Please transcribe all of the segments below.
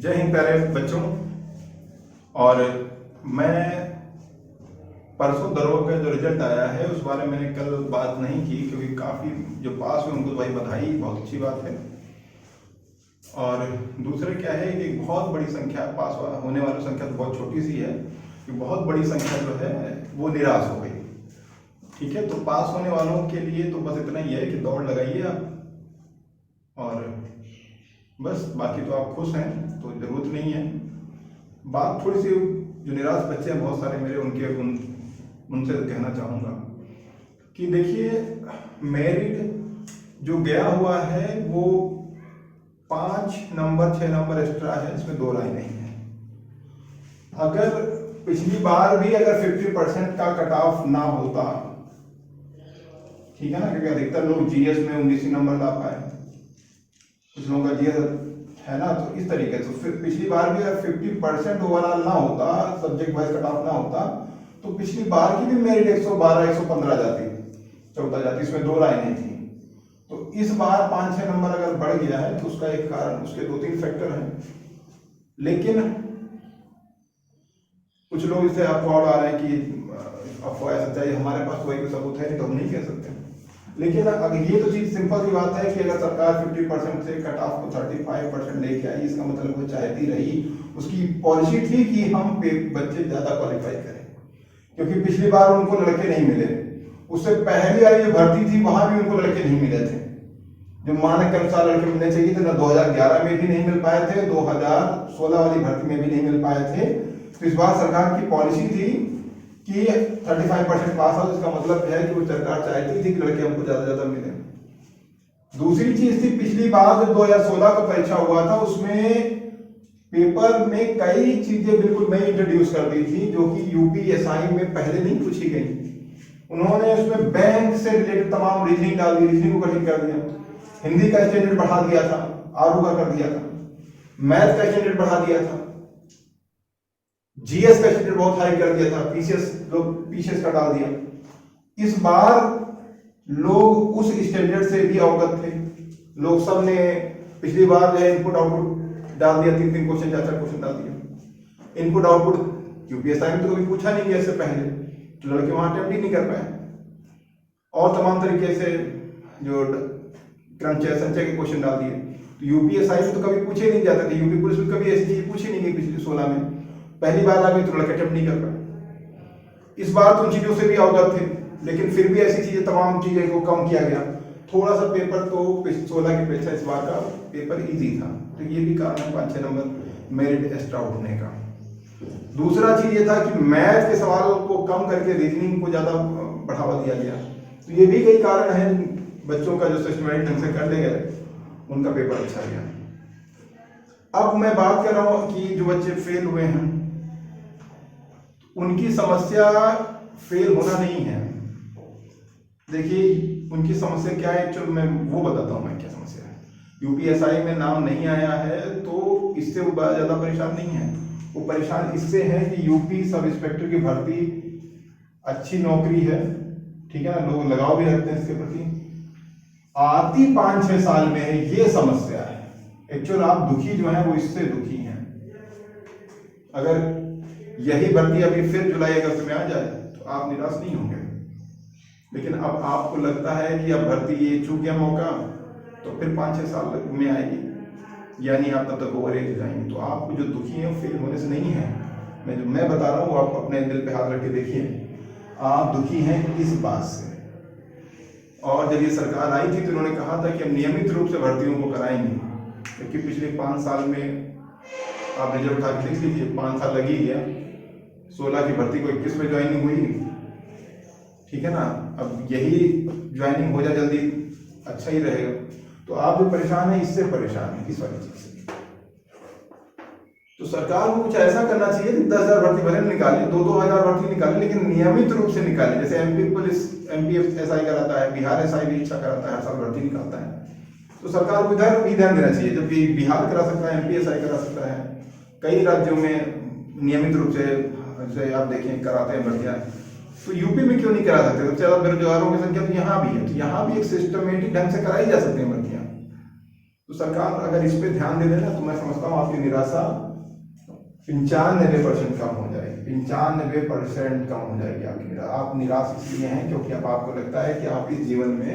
जय हिंद प्यारे बच्चों। और मैं परसों दरोगा का जो रिजल्ट आया है उस बारे में मैंने कल बात नहीं की, क्योंकि काफ़ी जो पास हुए उनको तो भाई बधाई, बहुत अच्छी बात है। और दूसरे क्या है कि बहुत बड़ी संख्या पास होने वालों की संख्या तो बहुत छोटी सी है कि बहुत बड़ी संख्या जो है वो निराश हो गई। ठीक है, तो पास होने वालों के लिए तो बस इतना ही है कि दौड़ लगाइए आप, और बस बाकी तो आप खुश हैं तो ज़रूरत नहीं है। बात थोड़ी सी जो निराश बच्चे हैं बहुत सारे मेरे, उनसे कहना चाहूँगा कि देखिए, मेरिट जो गया हुआ है वो 5 नंबर 6 नंबर एक्स्ट्रा है, इसमें दो राय नहीं है। अगर पिछली बार भी अगर 50% का कट ऑफ ना होता, ठीक है ना, क्योंकि अधिकतर लोग जीएस में 19 नंबर ला पाए, कुछ लोगों का जीएस है ना, तो इस तरीके से फिर पिछली बार भी अगर 50% ओवरऑल ना होता, सब्जेक्ट वाइज कट ऑफ ना होता, तो पिछली बार की भी मेरिट 112 115 जाती, 14 जाती, इसमें दो राय नहीं थी। तो इस बार 5-6 नंबर अगर बढ़ गया है तो उसका एक कारण, उसके 2-3 फैक्टर हैं। लेकिन कुछ लोग इसे अफवाह उड़ा रहे हैं कि अफवाह सच्चाई, हमारे पास कोई सबूत है नहीं तो हम नहीं कह सकते। लेकिन अगर ये तो चीज सिंपल सी बात है कि अगर सरकार 50% से कट ऑफ को 35% लेके आई, इसका मतलब वो चाहती रही, उसकी पॉलिसी थी कि हम बच्चे ज्यादा क्वालिफाई करें, क्योंकि पिछली बार उनको लड़के नहीं मिले। उससे पहले आई जो भर्ती थी वहां भी उनको लड़के नहीं मिले थे, जो मानक के अनुसार लड़के मिलने चाहिए थे ना। 2011 में भी नहीं मिल पाए थे, 2016 वाली भर्ती में भी नहीं मिल पाए थे। तो इस बार सरकार की पॉलिसी थी कि 35% पास आउट, इसका मतलब है कि वो सरकार चाहती थी कि लड़के हमको ज्यादा मिले। दूसरी चीज थी, पिछली बार जब 2016 का परीक्षा हुआ था उसमें पेपर में कई चीजें बिल्कुल नई इंट्रोड्यूस कर दी थी, जो कि यूपीएसआई में पहले नहीं पूछी गई। उन्होंने उसमें बैंक से रिलेटेड तमाम रीजनिंग डाल दी, रीजनिंग को कठिन कर दिया, हिंदी का स्टैंडर्ड बढ़ा दिया था, आरू का कर दिया था, मैथ का स्टैंडर्ड बढ़ा दिया था, जीएस का स्टैंडर्ड बहुत हाई कर दिया था, पीसीएस का डाल दिया। इस बार लोग उस स्टैंडर्ड से भी अवगत थे, लोग सब ने पिछली बार जो है इनपुट आउटपुट डाल दिया, 3-3 क्वेश्चन 4-4 क्वेश्चन डाल दिया। इनपुट आउटपुट यूपीएसआई में तो कभी पूछा नहीं गया इससे पहले, तो लड़के वहां अटेम्प्ट ही नहीं कर पाए। और तमाम तरीके से जो क्रमचय संचय के क्वेश्चन डाल दिए, तो यूपीएसआई में तो कभी पूछे नहीं जाते थे, यूपी पुलिस में कभी ऐसी चीज पूछी नहीं गई पिछली 16 में, पहली बार आ गई तो लड़के अटेम्प्ट नहीं कर पाए। इस बार तो उन चीजों से भी अवगत थे, लेकिन फिर भी ऐसी चीजें, तमाम चीजें को कम किया गया। थोड़ा सा पेपर तो 16 की अपेक्षा इस बार का पेपर इजी था, तो ये भी कारण है 5-6 नंबर मेरिट एक्स्ट्रा उठने का। दूसरा चीज ये था कि मैथ के सवाल को कम करके रीजनिंग को ज्यादा बढ़ावा दिया गया, तो ये भी कई कारण है बच्चों का जो सिस्टमैटिक ढंग से कर ले गए, उनका पेपर अच्छा गया। अब मैं बात कर रहा हूं कि जो बच्चे फेल हुए हैं उनकी समस्या फेल होना नहीं है। देखिए उनकी समस्या क्या है, चलो मैं वो बताता हूं मैं क्या समस्या है। यूपीएसआई में नाम नहीं आया है तो इससे वो ज्यादा परेशान नहीं है, वो परेशान इससे है कि यूपी सब इंस्पेक्टर की भर्ती अच्छी नौकरी है, ठीक है ना, लोग लगाव भी रखते हैं इसके प्रति, आती 5-6 साल में है, ये समस्या है। एक्चुअल आप दुखी जो है वो इससे दुखी हैं। अगर यही भर्ती अभी फिर जुलाई अगस्त में आ जाए तो आप निराश नहीं होंगे, लेकिन अब आपको लगता है कि अब भर्ती ये चूक गया मौका, तो फिर 5-6 साल में आएगी, यानी आप तब तक ओवर एज हो जाएंगे। तो आप जो दुखी हैं फेल होने से नहीं है, मैं बता रहा हूँ, आप अपने दिल पे हाथ रख के देखिए, आप दुखी हैं इस बात से। और जब ये सरकार आई थी तो उन्होंने कहा था कि हम नियमित रूप से भर्तियों को कराएंगे, क्योंकि पिछले 5 साल में आप रिजल्ट उठा के देख लीजिए, 5 साल लगी गया, 16 की भर्ती को 21 में ज्वाइनिंग हुई, ठीक है ना। अब यही ज्वाइनिंग हो जाए जल्दी, अच्छा ही रहेगा। तो आप जो परेशान है इससे परेशान है, इस वाली चीज से। तो सरकार को कुछ ऐसा करना चाहिए कि 10,000 भर्ती भले निकाले, 2-2 हजार भर्ती निकाले, लेकिन नियमित रूप से निकाले। जैसे एमपी पुलिस एमपीएसआई कराता है, बिहार एसआई भी इच्छा कराता है, हर साल भर्ती निकालता है, तो सरकार को इधर भी ध्यान देना चाहिए। जब बिहार करा सकता है, एमपीएसआई करा सकता है, कई राज्यों में नियमित रूप से जैसे आप देखें कराते हैं भर्तियां, तो यूपी में क्यों नहीं करा सकते? सबसे ज्यादा बेरोजगारों की संख्या तो यहाँ भी है, तो यहाँ भी एक सिस्टमेटिक ढंग से कराई जा सकती है भर्तियां। तो सरकार अगर इस पे ध्यान दे देना तो मैं समझता हूँ आपकी निराशा 95% कम हो जाएगी। 95% कम हो जाएगी आपकी निराशा। आप निराश इसलिए हैं क्योंकि अब आपको लगता है कि आप इस जीवन में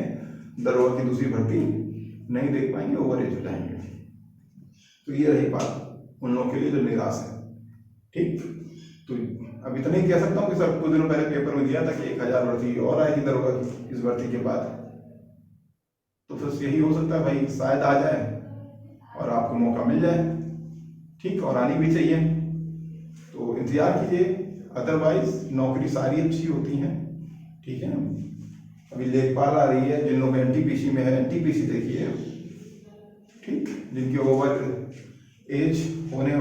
दरोगा की दूसरी भर्ती नहीं देख पाएंगे, ओवर एज हो जाएंगे। तो ये रही बात उन लोगों के लिए जो निराश है। ठीक, तो अब इतना ही कह सकता हूँ कि सर कुछ दिनों पहले पेपर में दिया था कि 1000 भर्ती और आएगी दरोगा की इस भर्ती के बाद। तो फिर यही हो सकता है भाई, शायद आ जाए और आपको मौका मिल जाए। ठीक, और आनी भी चाहिए, तो इंतजार कीजिए। अदरवाइज नौकरी सारी अच्छी होती हैं। ठीक है ना। अभी लेखपाल आ रही है, जिन लोग एनटीपीसी में है एनटीपीसी देखिए। ठीक, जिनके ओवर एज होने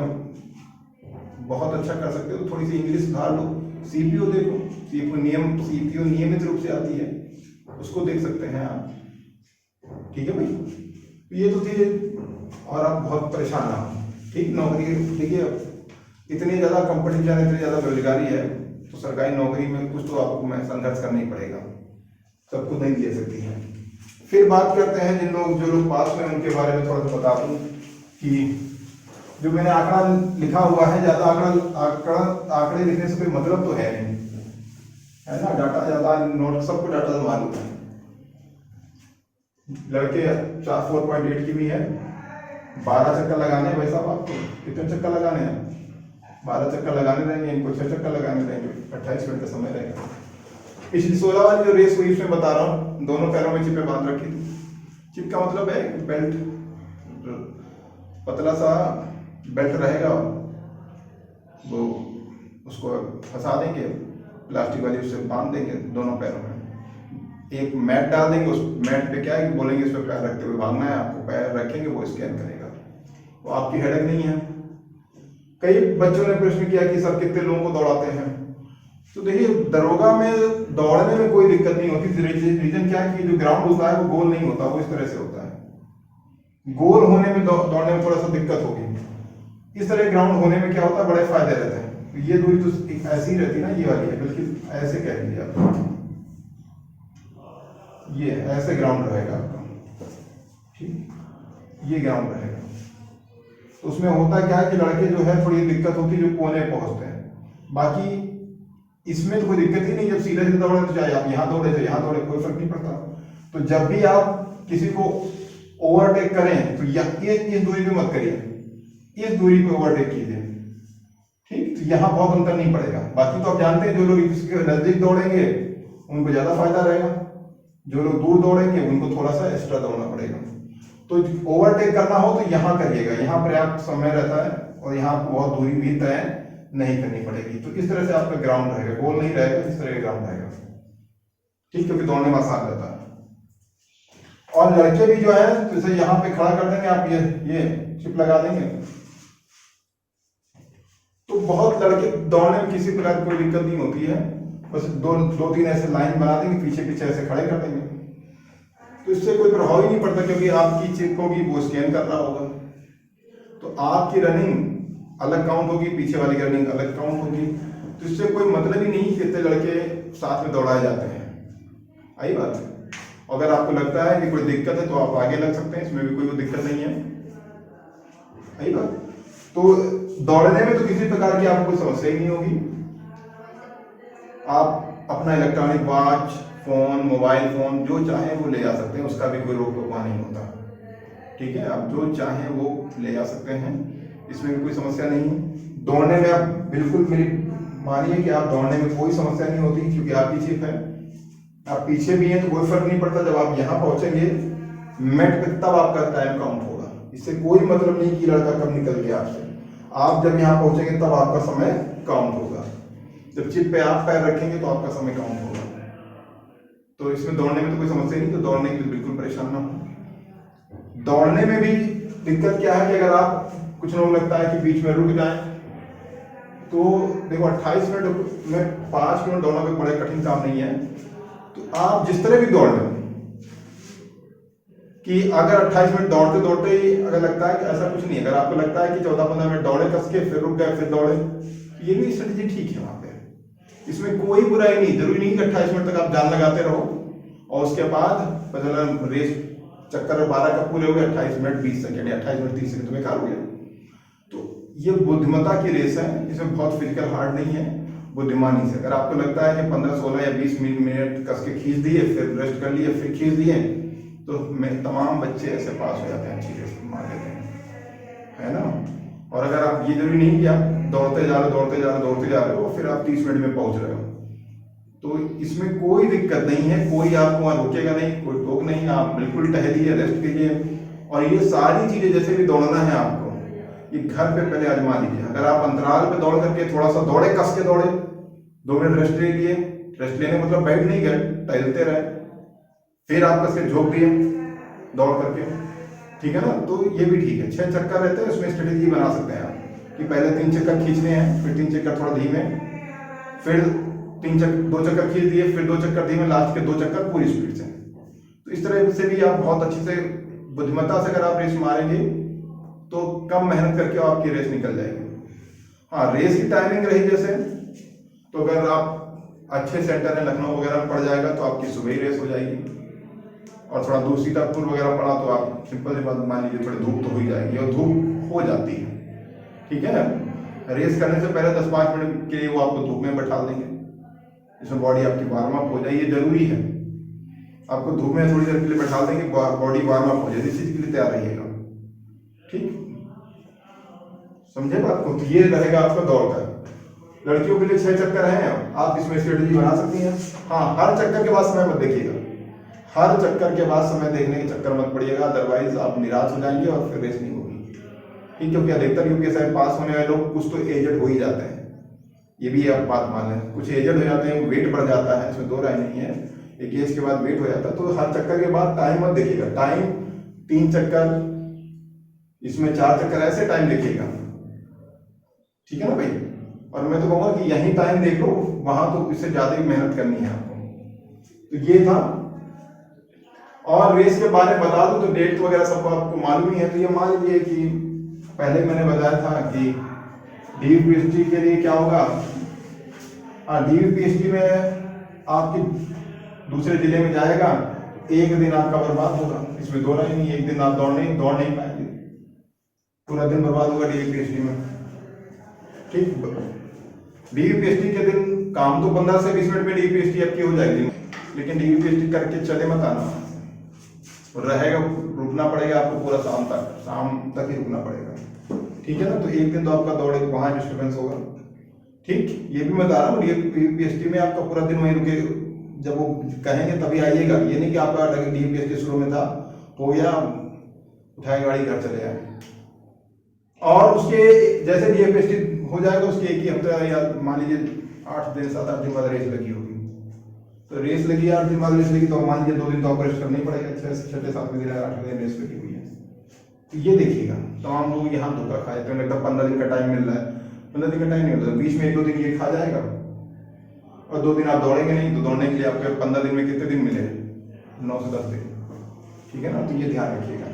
बहुत अच्छा कर सकते हो, थोड़ी सी इंग्लिश सुधार लो। सीपीओ देखो, सीपीओ नियमित रूप से आती है, उसको देख सकते हैं आप। ठीक है भाई, ये तो थी। और आप बहुत परेशान ना हो। ठीक, नौकरी देखिए, इतनी ज़्यादा कंपटीशन है, इतनी ज़्यादा बेरोजगारी है, तो सरकारी नौकरी में कुछ तो आपको मैं संघर्ष करना ही पड़ेगा, सबको नहीं दे सकती है। फिर बात करते हैं जो लोग पास में, उनके बारे में थोड़ा सा बता दूं कि जो मैंने आंकड़ा लिखा हुआ है, ज़्यादा आंकड़े लिखने से कोई मतलब तो है नहीं, है ना। डाटा ज़्यादा नोट, सबको डाटा तो मालूम है। लड़के 4.8 की भी है, 12 चक्कर लगाने भाई साहब। आपको कितने चक्कर लगाने हैं? 12 चक्कर लगाने रहेंगे, इनको 6 चक्कर लगाने रहेंगे, 28 मिनट का समय रहेगा। पिछली 16 वाली जो रेस हुई उसमें बता रहा हूँ, दोनों पैरों में चिपे बांध रखी थी। चिप का मतलब है बेल्ट, पतला सा बेल्ट रहेगा, वो उसको फंसा देंगे प्लास्टिक वाली, उससे बांध देंगे दोनों पैरों में। एक मैट डाल देंगे, उस मैट पे क्या है कि बोलेंगे इस पर पैर रखते हुए भागना है आपको, पैर रखेंगे वो स्कैन करेगा, वो आपकी हेडेक नहीं है। कई बच्चों ने प्रश्न किया कि सर कितने लोगों को दौड़ाते हैं। तो देखिए, दरोगा में दौड़ने में कोई दिक्कत नहीं होती। रीजन क्या है कि जो ग्राउंड होता है वो गोल नहीं होता, वो इस तरह से होता है। गोल होने में दौड़ने में थोड़ा सा दिक्कत होगी। इस तरह ग्राउंड होने में क्या होता है, बड़े फायदे रहते हैं। तो ये दूरी तो ऐसी ही रहती है ना, ये वाली है, बिल्कुल ऐसे कह लीजिए आप, ये ऐसे ग्राउंड रहेगा आपका। ठीक, ये ग्राउंड रहेगा। तो उसमें होता क्या है कि लड़के जो है थोड़ी दिक्कत होती है जो कोने पहुंचते हैं। बाकी इसमें तो कोई दिक्कत ही नहीं, जब सीधे सीधे दौड़े तो चाहे आप यहाँ दौड़े चाहे यहाँ दौड़े, कोई फर्क नहीं पड़ता। तो जब भी आप किसी को ओवरटेक करें तो इस दूरी पे मत करिए, इस दूरी पे ओवरटेक कीजिए। ठीक, तो यहाँ बहुत अंतर नहीं पड़ेगा। बाकी तो आप जानते हैं, जो लोग इसके नजदीक दौड़ेंगे उनको ज्यादा फायदा रहेगा, जो लोग दूर दौड़ेंगे उनको थोड़ा सा एक्स्ट्रा दौड़ना पड़ेगा। तो ओवरटेक करना हो तो यहाँ करिएगा, यहाँ पर्याप्त समय रहता है और यहाँ आपको बहुत दूरी भी तय नहीं करनी पड़ेगी। तो इस तरह से आपका ग्राउंड रहेगा, गोल नहीं रहेगा, इस तरह का ग्राउंड रहेगा। ठीक, क्योंकि दौड़ने में आसान रहता है। और लड़के भी जो है तो इसे यहाँ पे खड़ा कर देंगे आप, ये चिप लगा देंगे, तो बहुत लड़के दौड़ने में किसी प्रकार की कोई दिक्कत नहीं होती है। बस दो तीन ऐसे लाइन बना देंगे, पीछे पीछे ऐसे खड़े कर देंगे, तो इससे कोई प्रभाव ही नहीं पड़ता, क्योंकि आपकी चिप होगी वो स्कैन कर रहा होगा। तो आपकी रनिंग अलग काउंट होगी, पीछे वाली की रनिंग अलग काउंट होगी। तो इससे कोई मतलब ही नहीं कि इतने लड़के साथ में दौड़ाए जाते हैं। आई बात। अगर आपको लगता है कि कोई दिक्कत है तो आप आगे लग सकते हैं, इसमें भी कोई दिक्कत नहीं है। आई बात। तो दौड़ने में तो किसी प्रकार की आपको कोई समस्या ही नहीं होगी। आप अपना electronic watch, phone, mobile phone जो चाहें वो ले जा सकते हैं, उसका भी कोई रोक टोक नहीं होता। ठीक है, आप जो चाहें वो ले जा सकते हैं, इसमें भी कोई समस्या नहीं है। दौड़ने में आप बिल्कुल मेरी मानिए कि आप दौड़ने में कोई समस्या नहीं होती, क्योंकि आपकी चिप है। आप पीछे भी हैं तो कोई फर्क नहीं पड़ता, जब आप यहाँ पहुंचेंगे मेट पे तब आपका टाइम काउंट होगा। इससे कोई मतलब नहीं कि लड़का कब निकल गया आपसे। आप जब यहाँ पहुंचेंगे तब आपका समय काउंट होगा। जब चिप पे आप पैर रखेंगे तो आपका समय काउंट होगा। तो इसमें दौड़ने में तो कोई समस्या नहीं, तो दौड़ने के लिए बिल्कुल परेशान ना हो। दौड़ने में भी दिक्कत क्या है कि अगर आप, कुछ लोगों को लगता है कि बीच में रुक जाएं, तो देखो 28 मिनट में 5 किलोमीटर दौड़ना कोई बड़ा कठिन काम नहीं है। तो आप जिस तरह भी दौड़ लें, कि अगर 28 मिनट दौड़ते दौड़ते ही अगर लगता है कि ऐसा कुछ नहीं, अगर आपको लगता है कि 14-15 मिनट दौड़े कस के, फिर रुक गए, फिर दौड़े, तो ये भी स्ट्रेटेजी ठीक है वहां पे। इसमें कोई बुराई नहीं, जरूरी नहीं कि 28 मिनट तक आप जान लगाते रहो और उसके बाद रेस चक्कर 12 का पूरे हो गए, 28 मिनट 20 सेकंड या 28 मिनट 30 सेकंड तो बेकार हो गया। तो ये बुद्धिमत्ता की रेस है, इसमें बहुत फिजिकल हार्ड नहीं है, बुद्धिमानी से। अगर आपको लगता है कि 15, 16 या 20 मिनट कस के खींच दिए, फिर रेस्ट कर लिए, फिर खींच दिए, तो तमाम बच्चे ऐसे पास हो जाते हैं, अच्छी रेस मार लेते हैं, है ना। और अगर आप ये जरूरी नहीं कि आप दौड़ते जा रहे हो फिर आप 30 मिनट में पहुंच रहे हो, तो इसमें कोई दिक्कत नहीं है, कोई आपको वहां रोकेगा नहीं, कोई टोक नहीं, आप बिल्कुल टहलिए, रेस्ट कीजिए। और ये सारी चीजें जैसे भी दौड़ना है आपको, ये घर पे पहले आजमा लीजिए। अगर आप अंतराल पे दौड़ करके थोड़ा सा दौड़े, कस के दौड़े, 2 मिनट रेस्ट ले लिए, रेस्ट लेने मतलब बैठ नहीं गए, टहलते रहे, फिर आप कस के झोंक दिए दौड़ करके, ठीक है ना, तो ये भी ठीक है। 6 चक्कर रहते हैं, उसमें स्ट्रेटेजी बना सकते हैं आप कि पहले 3 चक्कर खींचने हैं, फिर 3 चक्कर थोड़ा धीमे, फिर 2 चक्कर खींच दिए, फिर 2 चक्कर धीमे, लास्ट के 2 चक्कर पूरी स्पीड से। तो इस तरह से भी आप बहुत अच्छे से बुद्धिमत्ता से अगर आप रेस मारेंगे तो कम मेहनत करके आपकी रेस निकल जाएगी। हाँ, रेस की टाइमिंग रही जैसे, तो अगर आप अच्छे सेंटर है, लखनऊ वगैरह पड़ जाएगा तो आपकी सुबह ही रेस हो जाएगी। और थोड़ा दूर सीतापुर वगैरह पड़ा तो आप सिंपल सी बात मान लीजिए, थोड़ी धूप तो हो ही जाएगी, और धूप हो जाती है, ठीक है ना। रेस करने से पहले 10-5 मिनट के लिए वो आपको धूप में बैठा देंगे, इसमें बॉडी आपकी वार्म अप हो जाए, ये जरूरी है। आपको धूप में थोड़ी देर के लिए बैठा देंगे, बॉडी वार्म अप हो जाए, इस चीज के लिए तैयार रहिएगा, ठीक, समझे बात को। तो ये रहेगा आपका दौड़ का। लड़कियों के लिए 6 चक्कर हैं, आप इसमें स्ट्रेटेजी बना सकती हैं। हाँ, हर चक्कर के बाद समय मत देखिएगा, हर चक्कर के बाद समय देखने के चक्कर मत पड़िएगा, अदरवाइज आप निराश हो जाएंगे और फिर रेस नहीं होगी, ठीक। क्योंकि अधिकतर यूपीएससी पास होने वाले लोग कुछ तो एजेड हो ही जाते हैं, ये भी आप बात मान लें, कुछ एजेड हो जाते हैं, वेट बढ़ जाता है, इसमें 2 राय नहीं है, एक एज के बाद वेट हो जाता है। तो हर चक्कर के बाद टाइम मत देखिएगा, टाइम 3 चक्कर, इसमें 4 चक्कर, ऐसे टाइम देखिएगा, ठीक है ना भाई। और मैं तो कहूँगा कि यही टाइम देख लो, वहां तो इससे ज्यादा ही मेहनत करनी है आपको। तो ये था। और रेस के बारे में बता दूं तो डेट वगैरह सबको आपको मालूम ही है। तो ये मान लीजिए कि पहले मैंने बताया था कि डीवीपीएसटी के लिए क्या होगा। हाँ, डीवीपीएसटी में आपके दूसरे जिले में जाएगा, एक दिन आपका बर्बाद होगा, इसमें 2 राय नहीं, एक दिन आप दौड़ नहीं पाएंगे, पूरा दिन बर्बाद होगा डीवीपीएसटी में, ठीक। डीवीपीएसटी के दिन काम तो 15 से 20 मिनट में डीवीपीएसटी आपकी हो जाएगी, लेकिन डीवीपीएसटी करके चले मत आना, रहेगा, रुकना पड़ेगा आपको पूरा शाम तक ही रुकना पड़ेगा, ठीक है ना। तो एक दिन तो आपका दौड़े वहां डिस्टर्बेंस होगा, ठीक। ये भी मैं बता रहा हूँ, डीवीपीएसटी में आपका पूरा दिन वहीं रुके, जब वो कहेंगे तभी आइएगा, ये नहीं कि आपका डीवीपीएसटी शुरू में था हो गया, उठाए गाड़ी घर चले आए। और उसके जैसे डीवीपीएसटी हो जाएगा, उसके एक ही हफ्ता या मान लीजिए 7-8 दिन बाद रेस लगी होगी, तो रेस लगी 8 दिन बाद रेस लगी, तो मान लीजिए 2 दिन तो आपको रेस्ट करना ही पड़ेगा, 6-7 दिन 8 दिन रेस लगी हुई है। तो ये देखिएगा, तमाम लोग यहाँ धोखा खाए, तो लगता 15 दिन का टाइम मिल रहा है, 15 दिन का टाइम नहीं होता, बीच में 1-2 दिन ये खा जाएगा, और 2 दिन आप दौड़ेंगे नहीं, तो दौड़ने के लिए आपके 15 दिन में कितने दिन मिले, 9 से 10 दिन, ठीक है ना। तो ये ध्यान रखिएगा,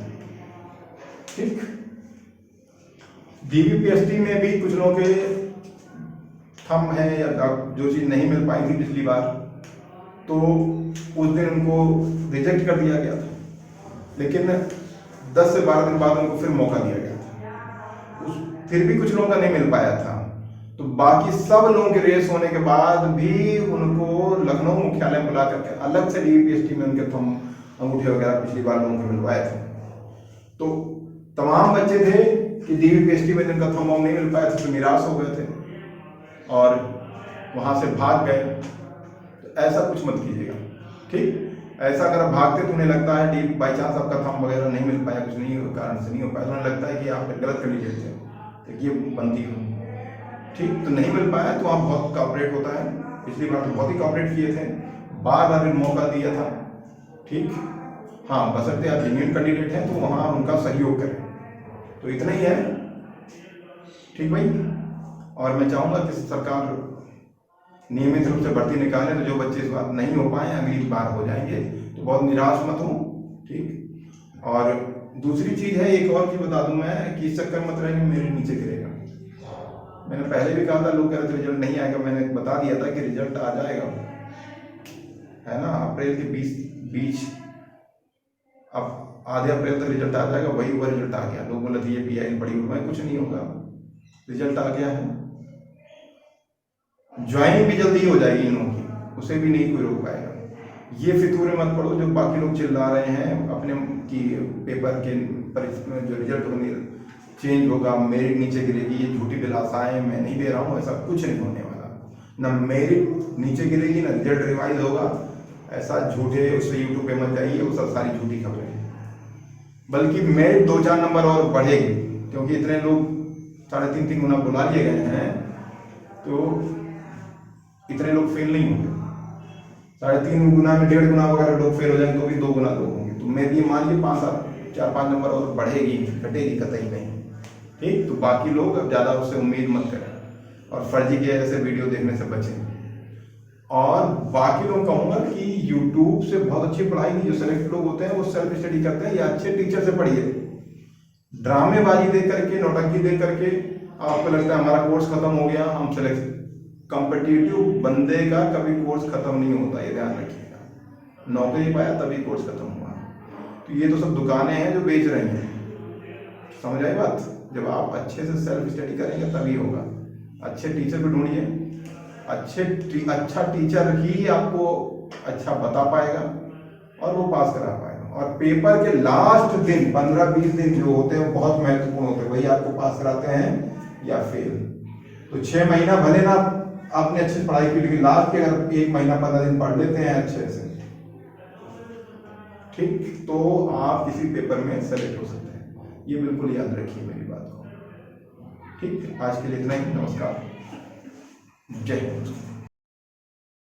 ठीक। डीवीपीएसटी में भी कुछ लोगों के थंब है या जो चीज नहीं मिल पाई थी पिछली बार, तो उस दिन उनको रिजेक्ट कर दिया गया था, लेकिन 10 से 12 दिन बाद उनको फिर मौका दिया गया था, फिर भी कुछ लोगों का नहीं मिल पाया था। तो बाकी सब लोगों के रेस होने के बाद भी उनको लखनऊ मुख्यालय में बुला करके अलग से डीवीपीएसटी में उनके थंब अंगूठे वगैरह पिछली बार लोगों को मिलवाए थे। तो तमाम बच्चे थे कि डीवीपीएसटी में जिनका थंब नहीं मिल पाया था, तो निराश हो गए थे और वहां से भाग गए। तो ऐसा कुछ मत कीजिएगा, ठीक। ऐसा अगर आप भागते तो उन्हें लगता है कि बाई चांस आपका थंब वगैरह नहीं मिल पाया, कुछ नहीं कारण से नहीं हो पाया, तो उन्हें लगता है कि आप गलत कैंडिडेट थे, तो ये बनती हो, ठीक। तो नहीं मिल पाया तो वहाँ बहुत कॉपरेट होता है, पिछली बार तो बहुत ही कॉपरेट किए थे, बार मौका दिया था, ठीक। हाँ, बशर्ते आप जेन्युइन कैंडिडेट हैं तो वहाँ उनका सहयोग करें। तो इतना ही है, ठीक भाई। और मैं चाहूँगा कि सरकार नियमित रूप से भर्ती निकाले, तो जो बच्चे इस बार नहीं हो पाए अगली बार हो जाएंगे, तो बहुत निराश मत हो, ठीक। और दूसरी चीज है, एक और चीज बता दूं मैं कि इस चक्कर मत रहेंगे मेरे नीचे गिरेगा। मैंने पहले भी कहा था, लोग कह रहे थे रिजल्ट नहीं आएगा, मैंने बता दिया था कि रिजल्ट आ जाएगा, है ना, अप्रैल के बीच। अब आधे अप्रैल तक रिजल्ट आ जाएगा, वही हुआ रिजल्ट आ गया, लोग बोले थे ये PIL पड़ी हुई है, कुछ नहीं होगा, रिजल्ट आ गया है। ज्वाइनिंग भी जल्दी हो जाएगी इन लोगों की, उसे भी नहीं कोई रोक पाएगा। ये फितूर में मत पड़ो जो बाकी लोग चिल्ला रहे हैं अपने की पेपर के जो रिजल्ट होंगे चेंज होगा, मेरिट नीचे गिरेगी, ये झूठी दिलासाएं मैं नहीं दे रहा हूँ, ऐसा कुछ नहीं होने वाला। ना मेरिट नीचे गिरेगी ना रिजल्ट रिवाइज होगा, ऐसा झूठे उससे यूट्यूब पे मत जाइए, वो सब सारी झूठी खबरें हैं। बल्कि मेरिट 2-4 नंबर और बढ़ेगी, क्योंकि इतने लोग 3.5 गुना बुला लिए गए हैं, तो इतने लोग फेल नहीं होंगे। 3.5 गुना में 1.5 गुना वगैरह लोग फेल हो जाएंगे तो भी 2 गुना लोग होंगे। तो मैं ये मान लीजिए 4-5 नंबर और बढ़ेगी, घटेगी कतई नहीं, ठीक। तो बाकी लोग अब ज़्यादा उससे उम्मीद मत करें और फर्जी के ऐसे वीडियो देखने से बचें। और बाकी लोग कहूँगा कि यूट्यूब से बहुत अच्छी पढ़ाई नहीं, जो सेलेक्ट लोग होते हैं वो सेल्फ स्टडी करते हैं या अच्छे टीचर से पढ़िए। ड्रामेबाजी देख करके, नौटंकी देख करके आपको लगता है हमारा कोर्स खत्म हो गया, हम सेलेक्ट, कॉम्पिटिटिव बंदे का कभी कोर्स खत्म नहीं होता, ये ध्यान रखिएगा। नौकरी पाया तभी कोर्स खत्म हुआ। तो ये तो सब दुकानें हैं जो बेच रही हैं, समझ आई बात। जब आप अच्छे से सेल्फ स्टडी करेंगे तभी होगा। अच्छे टीचर को ढूंढिए, अच्छा टीचर ही आपको अच्छा बता पाएगा और वो पास करा पाएगा। और पेपर के लास्ट दिन 15-20 दिन जो होते हैं वो बहुत महत्वपूर्ण होते हैं, वही आपको पास कराते हैं या फेल। तो 6 महीना भले ना आपने अच्छे से पढ़ाई की, लेकिन लास्ट के अगर 1 महीना 15 दिन पढ़ लेते हैं अच्छे से, ठीक, तो आप किसी पेपर में सेलेक्ट हो सकते हैं। ये बिल्कुल याद रखिए मेरी बात को, ठीक। आज के लिए इतना ही, नमस्कार, जय हिंद।